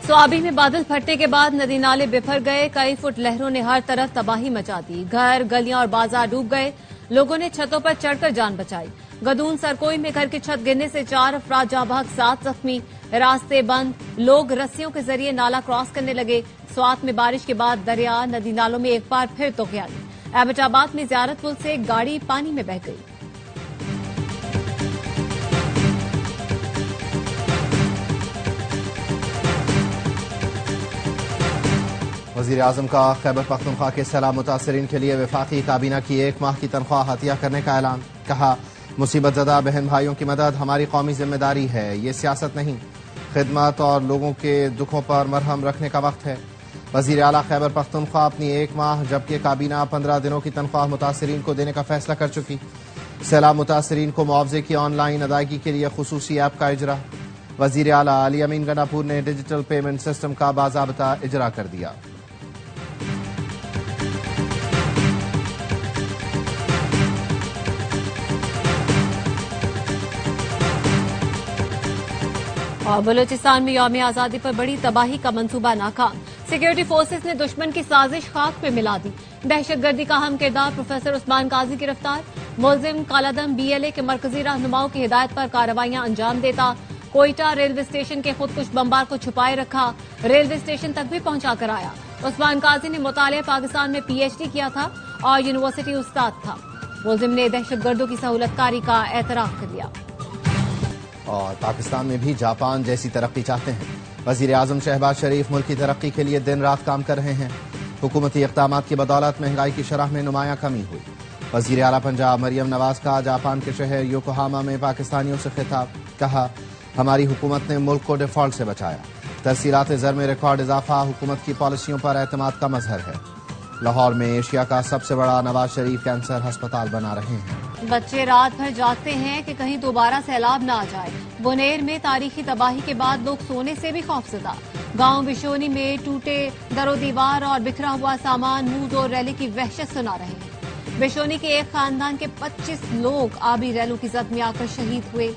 स्वाबी में बादल फटने के बाद नदी नाले बिफर गए। कई फुट लहरों ने हर तरफ तबाही मचा दी। घर, गलियां और बाजार डूब गए। लोगों ने छतों पर चढ़कर जान बचाई। गदून सरकोई में घर की छत गिरने से 4 अफराद जाँ बहक, 7 जख्मी। रास्ते बंद, लोग रस्सियों के जरिए नाला क्रॉस करने लगे। स्वात में बारिश के बाद दरिया, नदी नालों में एक बार फिर तोगयानी। एबटाबाद में ज़ियारत पुल से एक गाड़ी पानी में बह गई। वज़ीर-ए-आज़म का खैबर पख्तूनख्वा के सैलाब मुतासरीन के लिए वफाकी काबीना की 1 माह की तनख्वाह हतिया करने का ऐलान। कहा, मुसीबत ज़दा बहन भाइयों की मदद हमारी कौमी जिम्मेदारी है, ये सियासत नहीं। खिदमत और लोगों के दुखों पर मरहम रखने का वक्त है। वज़ीर आला खैबर पख्तूनख्वा अपनी 1 माह जबकि काबीना 15 दिनों की तनख्वाह मुतासरीन को देने का फैसला कर चुकी। सैलाब मुतासरीन को मुआवजे की ऑनलाइन अदायगी के लिए खुसूसी ऐप का इजरा। वज़ीर आला अली अमीन गंडापुर ने डिजिटल पेमेंट सिस्टम का बाज़ाब्ता इजरा कर दिया। और बलूचिस्तान में यौम आजादी पर बड़ी तबाही का मंसूबा नाकाम। सिक्योरिटी फोर्सेस ने दुश्मन की साजिश खाक पे मिला दी। दहशतगर्दी का अहम किरदार प्रोफेसर उस्मान काजी गिरफ्तार। मुलजिम कालादम बीएलए के मरकजी रहनुमाओं की हिदायत पर कार्रवाइयां अंजाम देता। कोयटा रेलवे स्टेशन के खुदकुश बमबार को छुपाए रखा, रेलवे स्टेशन तक भी पहुंचा कर आया। उस्मान काजी ने मुतालिया पाकिस्तान में पीएचडी किया था और यूनिवर्सिटी उस्ताद था। मुलजिम ने दहशतगर्दों की सहूलतकारी का एतराफ कर लिया। और पाकिस्तान में भी जापान जैसी तरक्की चाहते हैं। वज़ीर-ए-आज़म शहबाज शरीफ मुल्क की तरक्की के लिए दिन रात काम कर रहे हैं। हुकूमती इक़दामात की बदौलत महंगाई की शरह में नुमायां कमी हुई। वज़ीर आला पंजाब मरियम नवाज का जापान के शहर योकोहामा में पाकिस्तानियों से खिताब। कहा, हमारी हुकूमत ने मुल्क को डिफॉल्ट से बचाया। तरसीलात ज़र में रिकॉर्ड इजाफा हुकूमत की पॉलिसियों पर एतमाद का मजहर है। लाहौर में एशिया का सबसे बड़ा नवाज शरीफ कैंसर अस्पताल बना रहे हैं। बच्चे रात भर जागते हैं कि कहीं दोबारा सैलाब न आ जाए। बुनेर में तारीखी तबाही के बाद लोग सोने से भी खौफजदा। गांव बिशोनी में टूटे दरो दीवार और बिखरा हुआ सामान मूद और रैली की वहशत सुना रहे हैं। बिशोनी के एक खानदान के 25 लोग आबी रैलों की जद में आकर शहीद हुए।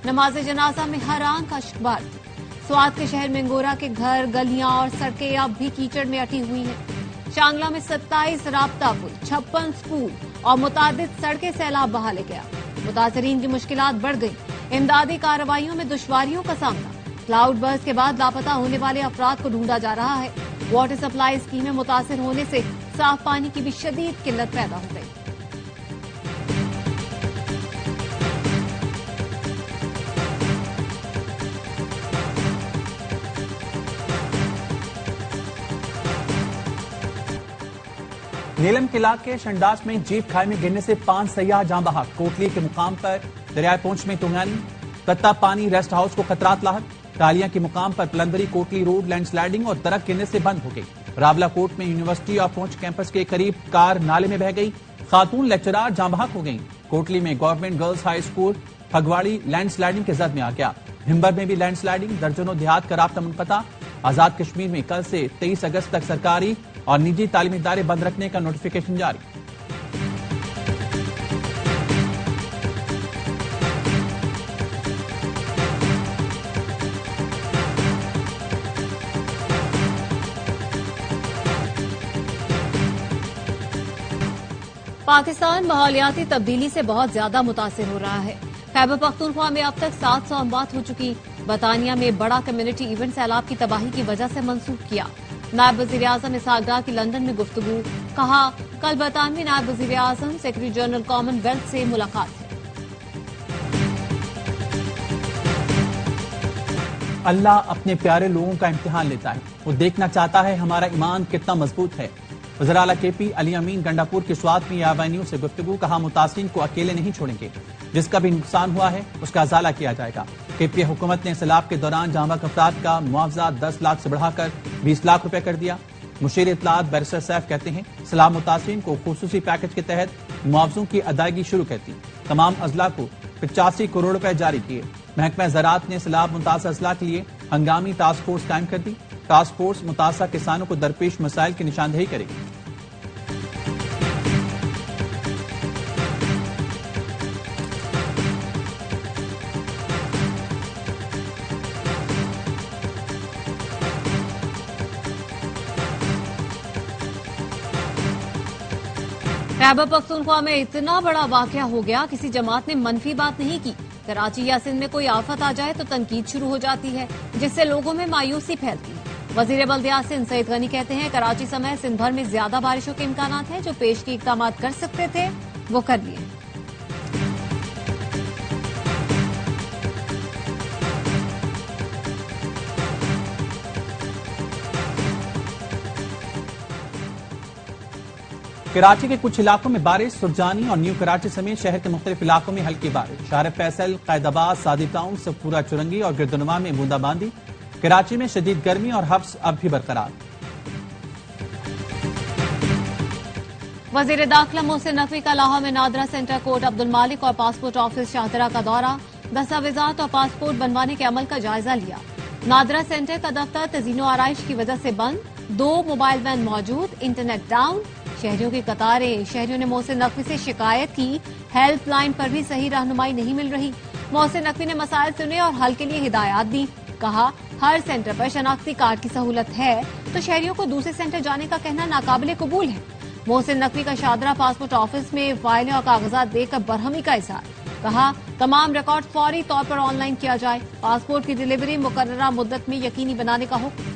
नमाज जनाजा में हर आंख अश्कबार थी। स्वात के शहर मेंगोरा के घर, गलियां और सड़कें अब भी कीचड़ में अटी हुई हैं। चांगला में 27 राब्ता पुल, 56 स्कूल और मुतादिद सड़कें सैलाब बहा ले गया। मुतासरीन की मुश्किलात बढ़ गई। इमदादी कार्रवाइयों में दुश्वारियों का सामना। क्लाउड बर्स्ट के बाद लापता होने वाले अफराद को ढूंढा जा रहा है। वाटर सप्लाई स्कीमें मुतासिर होने से साफ पानी की भी शदीद किल्लत पैदा हो गई। नीलम के इलाके शंडास में जीप खाई में गिरने से 5 सयाह जाँ बहक। कोटली के मुकाम पर दरियाए पूंछ में तुंगानी। तत्ता पानी रेस्ट हाउस को खतरात लाहक। टालियां के मुकाम पर पलंदरी कोटली रोड लैंडस्लाइडिंग और दरख्त गिरने से बंद हो गई। रावला कोट में यूनिवर्सिटी ऑफ पूंछ कैंपस के करीब कार नाले में बह गई। खातून लेक्चरार जाँ बहक हो गई। कोटली में government girls high school Phagwari landsliding के जद में आ गया। हिम्बर में भी लैंडस्लाइडिंग, दर्जनों देहात का राब्ता मुनक़ता। आजाद कश्मीर में कल से 23 अगस्त तक सरकारी और निजी तालीमी इदारे बंद रखने का नोटिफिकेशन जारी। पाकिस्तान माहौलियाती तब्दीली से बहुत ज्यादा मुतासिर हो रहा है। खैबर पख्तूनख्वा में अब तक 700 अमवात हो चुकी। बतानिया में बड़ा कम्युनिटी इवेंट सैलाब की तबाही की वजह से मंसूख किया। नायब वज़ीर-ए-आज़म इसहाक डार की लंदन में गुफ्तगू। कहा, कल बरतानवी नायब वज़ीर-ए-आज़म सेक्रेटरी जनरल कॉमनवेल्थ से मुलाकात है। अल्लाह अपने प्यारे लोगों का इम्तिहान लेता है। वो देखना चाहता है हमारा ईमान कितना मजबूत है। वज़ीर आला केपी अली अमीन गंडापुर के स्वात में एवेन्यू से गुफ्तगू। कहा, मुतासिरीन को अकेले नहीं छोड़ेंगे। जिसका भी नुकसान हुआ है उसका अजाला किया जाएगा। केपी हुकूमत ने सैलाब के दौरान जाँ बहक अफराद का मुआवजा 10 लाख से बढ़ाकर 20 लाख रुपए कर दिया। मुशीर इत्तलात बैरिस्टर सैफ कहते हैं, सैलाब मुतासिरीन को खुसूसी पैकेज के तहत मुआवजों की अदायगी शुरू कर दी। तमाम अजला को 85 करोड़ रुपए जारी किए। महकमा ज़राअत ने सैलाब मुतासर अजला के लिए हंगामी टास्क फोर्स कायम कर दी। टास्क फोर्स मुतासर किसानों को दरपेश मसाइल की निशानदेही करेगी। खैबर पख्तूनख्वा में इतना बड़ा वाकया हो गया, किसी जमात ने मनफी बात नहीं की। कराची या सिंध में कोई आफत आ जाए तो तनकीद शुरू हो जाती है, जिससे लोगों में मायूसी फैलती है। वजीर बल्दियात सिंध सईद गनी कहते हैं कराची समेत सिंध भर में ज्यादा बारिशों के इम्कानात हैं। जो पेश की इकदाम कर सकते थे वो कर लिए। कराची के कुछ इलाकों में बारिश, सुरजानी और न्यू कराची समेत शहर के मुख्तलिफ इलाकों में हल्की बारिश। शहर फैसल, कैदाबाद, सादी टाउन, सफूरा चुरंगी और गिरदनुमा में बूंदाबांदी। कराची में शदीद गर्मी और हब्स अब भी बरकरार। वजीर दाखिला मोहसिन नकवी का लाहौर में नादरा सेंटर कोर्ट अब्दुल मालिक और पासपोर्ट ऑफिस शाहदरा का दौरा। दस्तावेजात और पासपोर्ट बनवाने के अमल का जायजा लिया। नादरा सेंटर का दफ्तर तजीनो आराइश की वजह से बंद, 2 मोबाइल वैन मौजूद, इंटरनेट डाउन, शहरियों की कतारें। शहरियों ने मोहसिन नकवी से शिकायत की, हेल्पलाइन पर भी सही रहनुमाई नहीं मिल रही। मोहसिन नकवी ने मसाइल सुने और हल के लिए हिदायत दी। कहा हर सेंटर पर शनाख्ती कार्ड की सहूलत है तो शहरियों को दूसरे सेंटर जाने का कहना नाकाबिले कबूल है। मोहसिन नकवी का शाहदरा पासपोर्ट ऑफिस में फाइलें और कागजात देकर बरहमी का इजहार। कहा तमाम रिकॉर्ड फौरी तौर पर ऑनलाइन किया जाए। पासपोर्ट की डिलीवरी मुकर्ररा मुद्दत में यकीनी बनाने का हुक्म।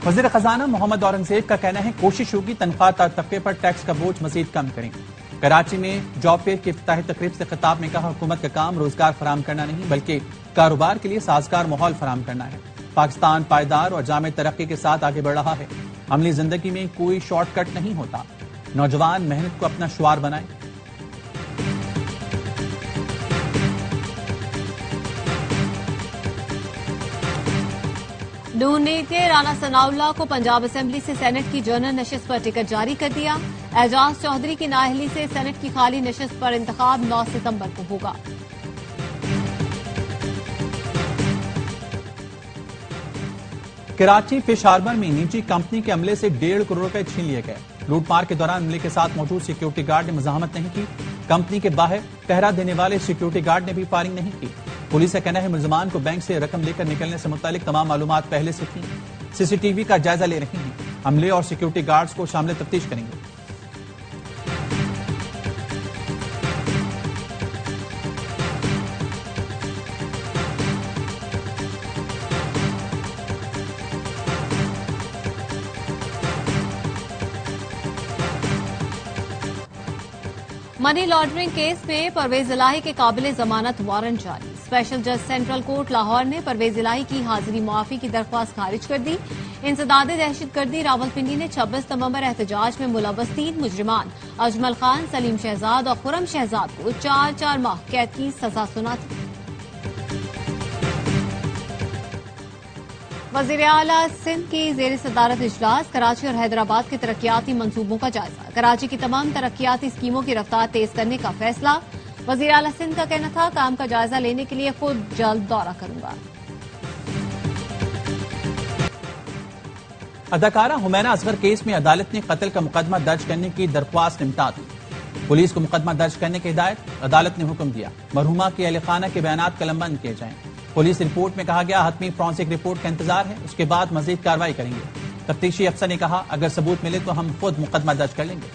वजीर खजाना मोहम्मद औरंगजेब का कहना है कोशिश होगी तनख्वाह तबके पर टैक्स का बोझ मजीद कम करें। कराची में जॉब फेयर की इफ्तिताही तकरीब से खिताब में कहा हुकूमत का काम रोजगार फराम करना नहीं बल्कि कारोबार के लिए साजगार माहौल फराम करना है। पाकिस्तान पायदार और जामे तरक्की के साथ आगे बढ़ रहा है। अमली जिंदगी में कोई शॉर्टकट नहीं होता। नौजवान मेहनत को अपना शुआर बनाए। नून लीग ने राना सनाउल्लाह को पंजाब असेंबली से सेनेट की जनरल नशिस्त पर टिकट जारी कर दिया। एजाज चौधरी की नाअहली से सेनेट की खाली नशिस्त पर इंतखाब 9 सितंबर को होगा। कराची फिश हार्बर में निजी कंपनी के अमले से 1.5 करोड़ रुपए छीन लिए गए। लूटमार के दौरान अमले के साथ मौजूद सिक्योरिटी गार्ड ने मजामत नहीं की। कंपनी के बाहर पहरा देने वाले सिक्योरिटी गार्ड ने भी फायरिंग नहीं की। पुलिस का कहना है मुलजमान को बैंक से रकम लेकर निकलने से मुतालिक तमाम मालूमात पहले से थी। सीसीटीवी का जायजा ले रही हैं। अमले और सिक्योरिटी गार्ड्स को शामिल तफ्तीश करेंगे। मनी लॉन्ड्रिंग केस में परवेज इलाही के काबिल जमानत वारंट जारी। स्पेशल जज सेंट्रल कोर्ट लाहौर ने परवेज इलाही की हाजिरी मुआफी की दरख्वास्त खारिज कर दी। इंसदाद दहशतगर्दी रावलपिंडी ने 26 नवंबर एहतजाज में मुलव्वस 3 मुजरिमान अजमल खान, सलीम शहजाद और खुरम शहजाद को 4-4 माह कैद की सजा सुना थी। वजीर आला सिंध की जेर सदारत इजलास। कराची और हैदराबाद के तरक्याती मंसूबों का जायजा। कराची की तमाम तरक्याती स्कीमों की रफ्तार तेज करने का फैसला। वजीर आला सिंध का कहना था काम का जायजा लेने के लिए खुद जल्द दौरा करूंगा। अदाकारा हुमैना असगर केस में अदालत ने कत्ल का मुकदमा दर्ज करने की दरख्वास्त निपटा दी। पुलिस को मुकदमा दर्ज करने की हिदायत। अदालत ने हुक्म दिया मरहुमा के अहले खाना के बयानात कलमबंद किए जाएं। पुलिस रिपोर्ट में कहा गया हतमी फॉरेंसिक रिपोर्ट का इंतजार है, उसके बाद मजीद कार्रवाई करेंगे। तफ्तीशी अफसर ने कहा अगर सबूत मिले तो हम खुद मुकदमा दर्ज कर लेंगे।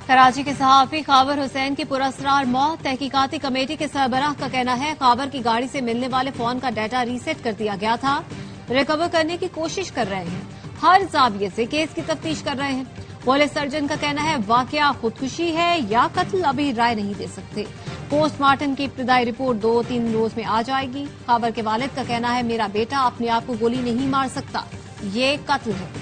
कराची के सहाफी खाबर हुसैन की पुरस्कार मौत। तहकीकाती कमेटी के सरबराह का कहना है खाबर की गाड़ी से मिलने वाले फोन का डाटा रीसेट कर दिया गया था। रिकवर करने की कोशिश कर रहे हैं। हर जाविये से केस की तफ्तीश कर रहे हैं। पुलिस सर्जन का कहना है वाकया खुदकुशी है या कत्ल अभी राय नहीं दे सकते। पोस्टमार्टम की इब्तिदाई रिपोर्ट 2-3 रोज में आ जाएगी। खाबर के वालिद का कहना है मेरा बेटा अपने आप को गोली नहीं मार सकता, ये कत्ल है।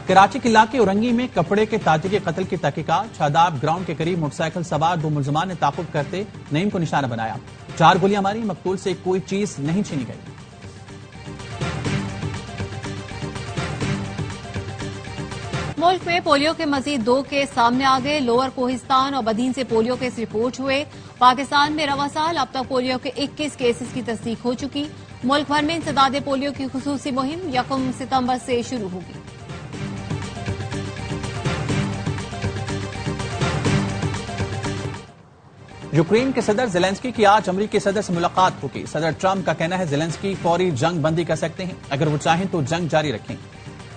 कराची के इलाके औरंगी में कपड़े के ताजे के कत्ल की तहकीकात। शादाब ग्राउंड के करीब मोटरसाइकिल सवार 2 मुलजमान ने ताकुब करते नईम को निशाना बनाया। 4 गोलियां मारी। मकतूल से कोई चीज नहीं छीनी गई। मुल्क में पोलियो के मजीद 2 केस सामने आ गए। लोअर कोहिस्तान और बदीन से पोलियो केस रिपोर्ट हुए। पाकिस्तान में रवा साल अब तक पोलियो के 21 केसेस की तस्दीक हो चुकी। मुल्क भर में इंसदाद पोलियो की खुसूसी मुहिम 1 सितंबर से शुरू होगी। यूक्रेन के सदर जेलेंस्की की आज अमेरिकी सदर से मुलाकात होगी। सदर ट्रंप का कहना है जेलेंस्की फौरी जंग बंदी कर सकते हैं, अगर वो चाहें तो जंग जारी रखें।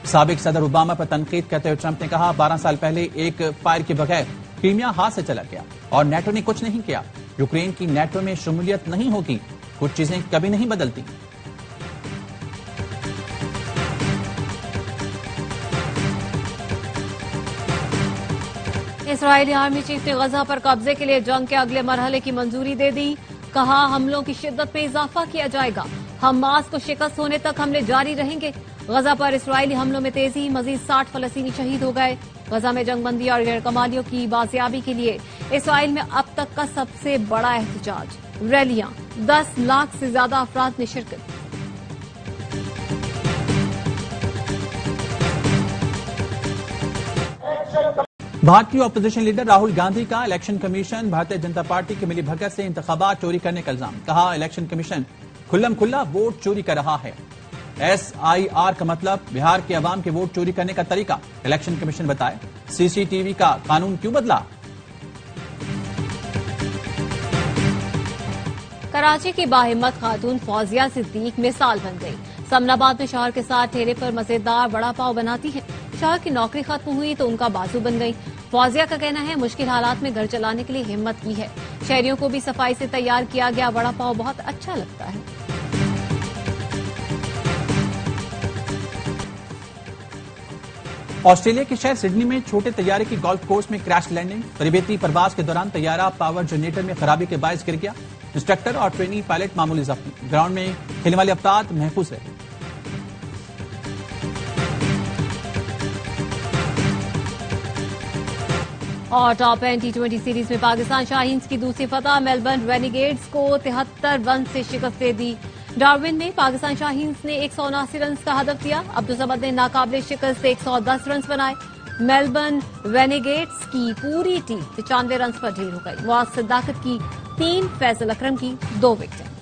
साबिक सदर ओबामा पर तनकीद करते हुए ट्रंप ने कहा 12 साल पहले एक फायर के बगैर क्रीमिया हाथ से चला गया और नेटो ने कुछ नहीं किया। यूक्रेन की नेटो में शमूलियत नहीं होगी, कुछ चीजें कभी नहीं बदलती। इस्राएली आर्मी चीफ ने गजा पर कब्जे के लिए जंग के अगले मरहले की मंजूरी दे दी। कहा हमलों की शिद्दत में इजाफा किया जाएगा, हमास को शिकस्त होने तक हमले जारी रहेंगे। गजा पर इस्राएली हमलों में तेजी, मजीद 60 फलस्तीनी शहीद हो गए। गजा में जंगबंदी और गैर कमालियों की बाजियाबी के लिए इस्राएल में अब तक का सबसे बड़ा एहतजाज, रैलियां, 10 लाख से ज्यादा अफराद ने शिरकत। भारतीय ऑपोजिशन लीडर राहुल गांधी का election commission Bharatiya Janata party की मिलीभगत से इंतखाबात चोरी करने का इल्जाम। कहा इलेक्शन कमीशन खुल्लम खुल्ला वोट चोरी कर रहा है। SIR का मतलब बिहार के अवाम के वोट चोरी करने का तरीका। इलेक्शन कमीशन बताए CCTV का कानून क्यों बदला। कराची की बाहिम्मत खातून फौजिया सिद्दीक मिसाल बन गई। समनाबाद में शहर के साथ ठेले पर मजेदार बड़ा पाव बनाती है। शहर की नौकरी खत्म हुई तो उनका बाजू बन गई। फौजिया का कहना है मुश्किल हालात में घर चलाने के लिए हिम्मत की है। शहरियों को भी सफाई से तैयार किया गया बड़ा पाव बहुत अच्छा लगता है। ऑस्ट्रेलिया के शहर सिडनी में छोटे तैयारे की गोल्फ कोर्स में क्रैश लैंडिंग। तिब्बती प्रवास के दौरान तैयारा पावर जनरेटर में खराबी के बायस गिर गया। इंस्ट्रक्टर और ट्रेनी पायलट मामूली जख्मी। ग्राउंड में खेलने वाले अफराद महफूज रहे। और टॉप 10 T20 सीरीज में पाकिस्तान शाहीन्स की दूसरी फतह, मेलबर्न रेनिगेड्स को 73 रन से शिकस्त दे दी। डार्विन में पाकिस्तान शाहीन्स ने 179 रन का हदफ दिया। अब्दुल समद ने नाकाबिले शिकस्त 110 रन बनाए। मेलबर्न रेनिगेड्स की पूरी टीम 95 रन पर ढेर हो गई। मुआज सदाकत की 3, फैसल अकरम की 2 विकेट।